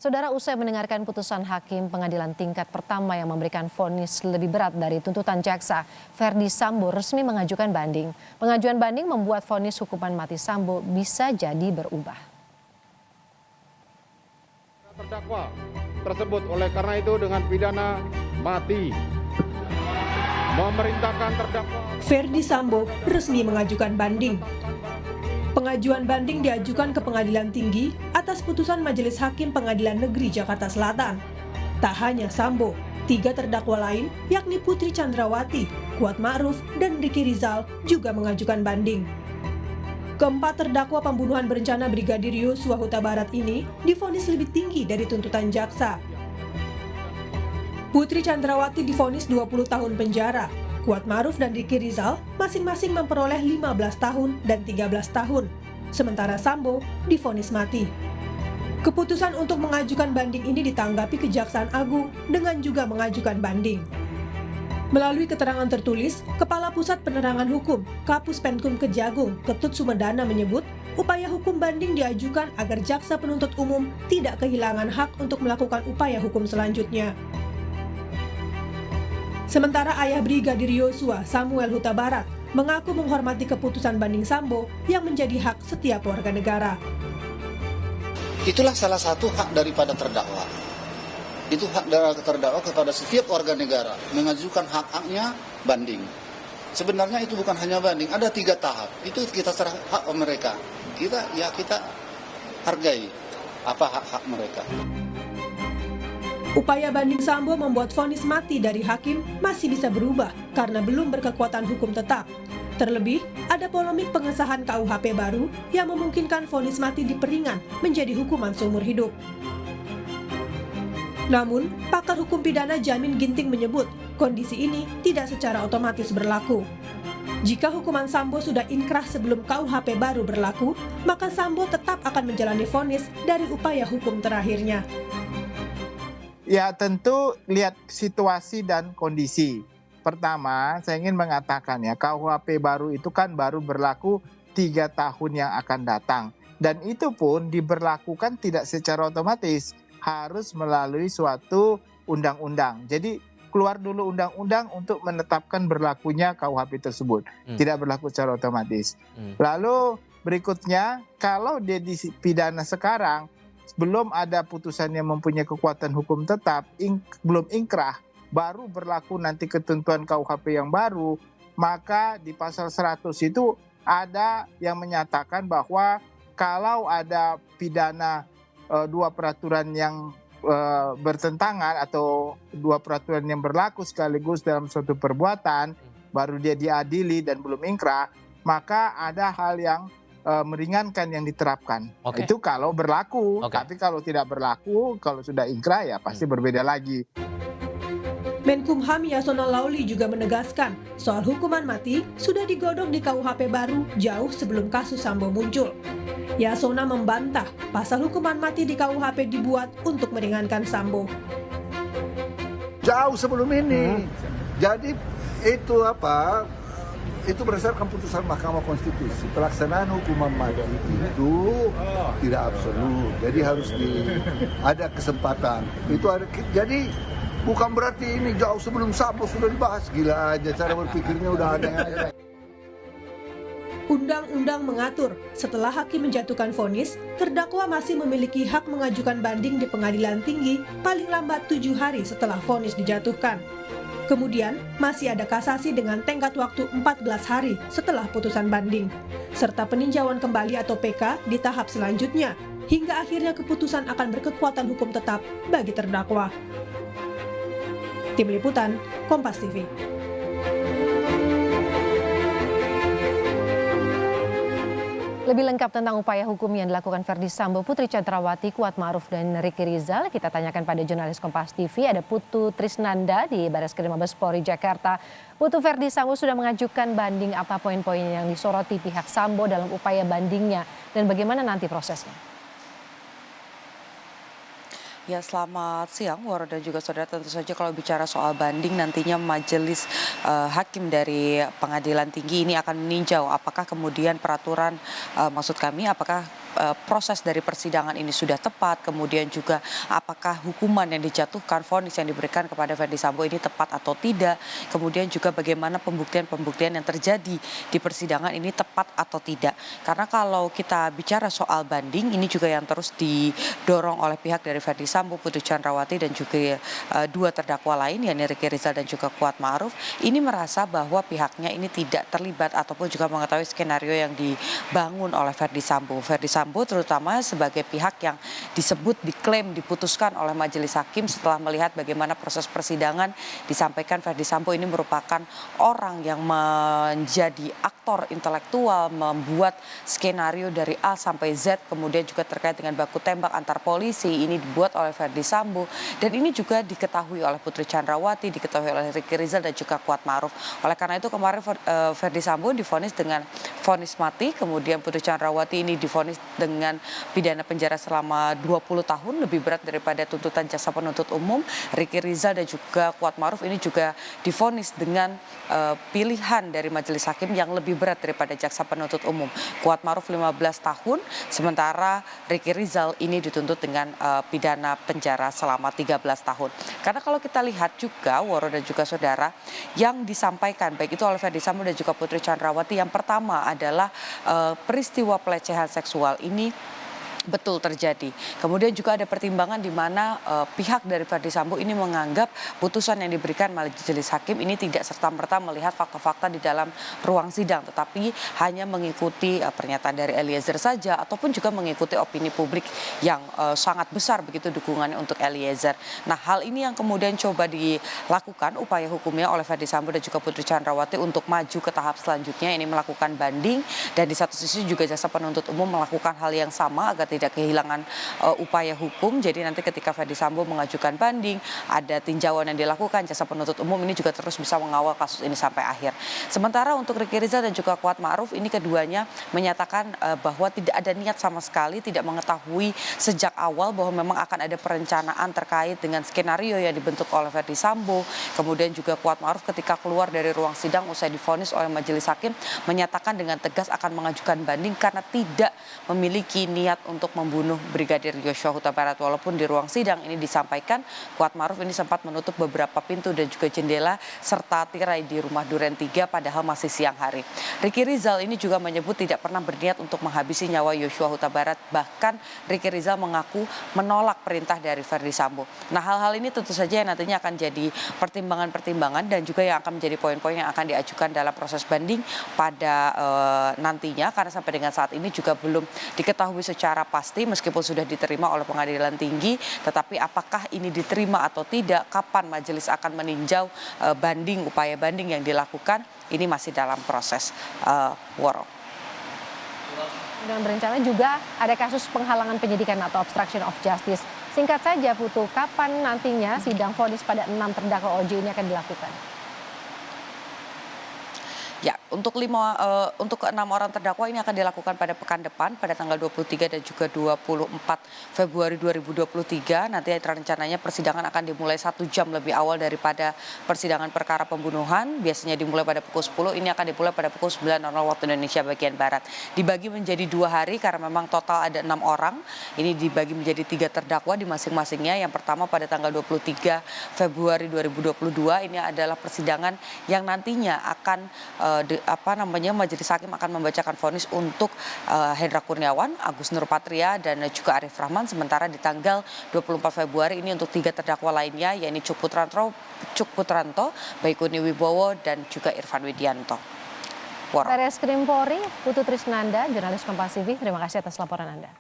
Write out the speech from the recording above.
Saudara, usai mendengarkan putusan hakim pengadilan tingkat pertama yang memberikan vonis lebih berat dari tuntutan jaksa, Ferdi Sambo resmi mengajukan banding. Pengajuan banding membuat vonis hukuman mati Sambo bisa jadi berubah. Terdakwa tersebut oleh karena itu dengan pidana mati memerintahkan terdakwa Ferdi Sambo resmi mengajukan banding. Pengajuan banding diajukan ke Pengadilan Tinggi atas putusan Majelis Hakim Pengadilan Negeri Jakarta Selatan. Tak hanya Sambo, 3 terdakwa lain yakni Putri Chandrawati, Kuat Ma'ruf, dan Ricky Rizal juga mengajukan banding. Keempat terdakwa pembunuhan berencana Brigadir Yosua Huta Barat ini divonis lebih tinggi dari tuntutan jaksa. Putri Chandrawati divonis 20 tahun penjara. Kuat Ma'ruf dan Ricky Rizal masing-masing memperoleh 15 tahun dan 13 tahun. Sementara Sambo divonis mati. Keputusan untuk mengajukan banding ini ditanggapi Kejaksaan Agung dengan juga mengajukan banding. Melalui keterangan tertulis, Kepala Pusat Penerangan Hukum, Kapus Penkum Kejagung, Ketut Sumedana menyebut, upaya hukum banding diajukan agar jaksa penuntut umum tidak kehilangan hak untuk melakukan upaya hukum selanjutnya. Sementara ayah Brigadir Yosua, Samuel Huta Barat, mengaku menghormati keputusan banding Sambo yang menjadi hak setiap warga negara. Itulah salah satu hak daripada terdakwa. Itu hak dari terdakwa kepada setiap warga negara mengajukan hak-haknya banding. Sebenarnya itu bukan hanya banding, ada 3 tahap. Itu kita serah hak mereka. Kita hargai apa hak-hak mereka. Upaya banding Sambo membuat vonis mati dari hakim masih bisa berubah karena belum berkekuatan hukum tetap. Terlebih, ada polemik pengesahan KUHP baru yang memungkinkan vonis mati diperingan menjadi hukuman seumur hidup. Namun, pakar hukum pidana Jamin Ginting menyebut kondisi ini tidak secara otomatis berlaku. Jika hukuman Sambo sudah inkrah sebelum KUHP baru berlaku, maka Sambo tetap akan menjalani vonis dari upaya hukum terakhirnya. Ya, tentu lihat situasi dan kondisi. Pertama, saya ingin mengatakan ya, KUHP baru itu kan baru berlaku 3 tahun yang akan datang. Dan itu pun diberlakukan tidak secara otomatis, harus melalui suatu undang-undang. Jadi keluar dulu undang-undang untuk menetapkan berlakunya KUHP tersebut. Tidak berlaku secara otomatis. Lalu berikutnya, kalau dia dipidana sekarang, belum ada putusan yang mempunyai kekuatan hukum tetap, belum ingkrah, baru berlaku nanti ketentuan KUHP yang baru, maka di pasal 100 itu ada yang menyatakan bahwa kalau ada pidana 2 peraturan yang bertentangan atau 2 peraturan yang berlaku sekaligus dalam suatu perbuatan, baru dia diadili dan belum ingkrah, maka ada hal yang meringankan yang diterapkan. Itu kalau berlaku, tapi kalau tidak berlaku, kalau sudah ingkrah ya pasti berbeda lagi. Menkumham Yasona Lauli juga menegaskan soal hukuman mati sudah digodok di KUHP baru jauh sebelum kasus Sambo muncul. Yasona membantah pasal hukuman mati di KUHP dibuat untuk meringankan Sambo. Jauh sebelum ini. Jadi itu berdasarkan putusan Mahkamah Konstitusi. Pelaksanaan hukuman mati itu tidak absolut. Jadi harus ada kesempatan. Jadi bukan berarti ini jauh sebelum Sambo sudah dibahas. Gila aja cara berpikirnya udah ada. Undang-undang mengatur setelah hakim menjatuhkan vonis, terdakwa masih memiliki hak mengajukan banding di Pengadilan Tinggi paling lambat 7 hari setelah vonis dijatuhkan. Kemudian, masih ada kasasi dengan tenggat waktu 14 hari setelah putusan banding, serta peninjauan kembali atau PK di tahap selanjutnya, hingga akhirnya keputusan akan berkekuatan hukum tetap bagi terdakwa. Tim Liputan, Kompas TV. Lebih lengkap tentang upaya hukum yang dilakukan Ferdi Sambo, Putri Chandrawati, Kuat Ma'ruf, dan Ricky Rizal, kita tanyakan pada jurnalis Kompas TV, ada Putu Trisnanda di Barreskrim Mabes Polri Jakarta. Putu, Ferdi Sambo sudah mengajukan banding, apa poin-poin yang disoroti pihak Sambo dalam upaya bandingnya, dan bagaimana nanti prosesnya? Ya, selamat siang Waro dan juga saudara. Tentu saja kalau bicara soal banding, nantinya majelis hakim dari pengadilan tinggi ini akan meninjau apakah kemudian peraturan, maksud kami apakah proses dari persidangan ini sudah tepat, kemudian juga apakah hukuman yang dijatuhkan, vonis yang diberikan kepada Ferdy Sambo ini tepat atau tidak, kemudian juga bagaimana pembuktian-pembuktian yang terjadi di persidangan ini tepat atau tidak. Karena kalau kita bicara soal banding, ini juga yang terus didorong oleh pihak dari Ferdy Sambo, Putri Chandrawati dan juga dua terdakwa lain, yakni Ricky Rizal dan juga Kuat Ma'ruf, ini merasa bahwa pihaknya ini tidak terlibat ataupun juga mengetahui skenario yang dibangun oleh Ferdy Sambo. Ferdy Sambo terutama sebagai pihak yang disebut diklaim diputuskan oleh majelis hakim setelah melihat bagaimana proses persidangan, disampaikan Ferdy Sambo ini merupakan orang yang menjadi aktor intelektual, membuat skenario dari A sampai Z, kemudian juga terkait dengan baku tembak antar polisi ini dibuat oleh Ferdy Sambo, dan ini juga diketahui oleh Putri Chandrawati, diketahui oleh Ricky Rizal dan juga Kuat Ma'ruf. Oleh karena itu kemarin Ferdy Sambo divonis dengan vonis mati, kemudian Putri Chandrawati ini divonis dengan pidana penjara selama 20 tahun, lebih berat daripada tuntutan jaksa penuntut umum. Ricky Rizal dan juga Kuat Ma'ruf ini juga divonis dengan pilihan dari majelis hakim yang lebih berat daripada jaksa penuntut umum. Kuat Ma'ruf 15 tahun, sementara Ricky Rizal ini dituntut dengan pidana penjara selama 13 tahun. Karena kalau kita lihat juga, Woro dan juga saudara, yang disampaikan baik itu oleh Ferdy Sambo dan juga Putri Chandrawati, yang pertama adalah peristiwa pelecehan seksual ini betul terjadi. Kemudian juga ada pertimbangan di mana pihak dari Ferdy Sambo ini menganggap putusan yang diberikan majelis hakim ini tidak serta-merta melihat fakta-fakta di dalam ruang sidang, tetapi hanya mengikuti pernyataan dari Eliezer saja, ataupun juga mengikuti opini publik yang sangat besar begitu dukungannya untuk Eliezer. Nah, hal ini yang kemudian coba dilakukan upaya hukumnya oleh Ferdy Sambo dan juga Putri Chandrawati untuk maju ke tahap selanjutnya, ini melakukan banding, dan di satu sisi juga jaksa penuntut umum melakukan hal yang sama agar tidak kehilangan upaya hukum. Jadi nanti ketika Ferdy Sambo mengajukan banding, ada tinjauan yang dilakukan, jaksa penuntut umum ini juga terus bisa mengawal kasus ini sampai akhir. Sementara untuk Ricky Rizal dan juga Kuat Ma'ruf, ini keduanya menyatakan bahwa tidak ada niat sama sekali, tidak mengetahui sejak awal bahwa memang akan ada perencanaan terkait dengan skenario yang dibentuk oleh Ferdy Sambo. Kemudian juga Kuat Ma'ruf ketika keluar dari ruang sidang usai divonis oleh majelis hakim menyatakan dengan tegas akan mengajukan banding karena tidak memiliki niat untuk membunuh Brigadir Yosua Huta Barat. Walaupun di ruang sidang ini disampaikan Kuat Ma'ruf ini sempat menutup beberapa pintu dan juga jendela serta tirai di rumah Duren 3 padahal masih siang hari. Ricky Rizal ini juga menyebut tidak pernah berniat untuk menghabisi nyawa Yosua Huta Barat. Bahkan Ricky Rizal mengaku menolak perintah dari Ferdy Sambo. Nah, hal-hal ini tentu saja yang nantinya akan jadi pertimbangan-pertimbangan dan juga yang akan menjadi poin-poin yang akan diajukan dalam proses banding pada nantinya, karena sampai dengan saat ini juga belum diketahui secara pasti meskipun sudah diterima oleh pengadilan tinggi, tetapi apakah ini diterima atau tidak, kapan majelis akan meninjau banding, upaya banding yang dilakukan, ini masih dalam proses. Woro. Dan berencana juga ada kasus penghalangan penyidikan atau obstruction of justice. Singkat saja Putu, kapan nantinya sidang vonis pada 6 terdakwa OJ ini akan dilakukan? Ya, untuk 6 orang terdakwa ini akan dilakukan pada pekan depan pada tanggal 23 dan juga 24 Februari 2023. Nanti rencananya persidangan akan dimulai 1 jam lebih awal daripada persidangan perkara pembunuhan. Biasanya dimulai pada pukul 10, ini akan dimulai pada pukul 9.00 waktu Indonesia bagian Barat. Dibagi menjadi 2 hari karena memang total ada 6 orang. Ini dibagi menjadi 3 terdakwa di masing-masingnya. Yang pertama pada tanggal 23 Februari 2022 ini adalah persidangan yang nantinya akan majelis hakim akan membacakan vonis untuk Hendra Kurniawan, Agus Nurpatria dan juga Arif Rahman. Sementara di tanggal 24 Februari ini untuk 3 terdakwa lainnya, yakni Cuk Putranto, Baikuni Wibowo dan juga Irfan Widianto. Barreskrim Polri, Putu Trisnanda, jurnalis Kompas TV, terima kasih atas laporan Anda.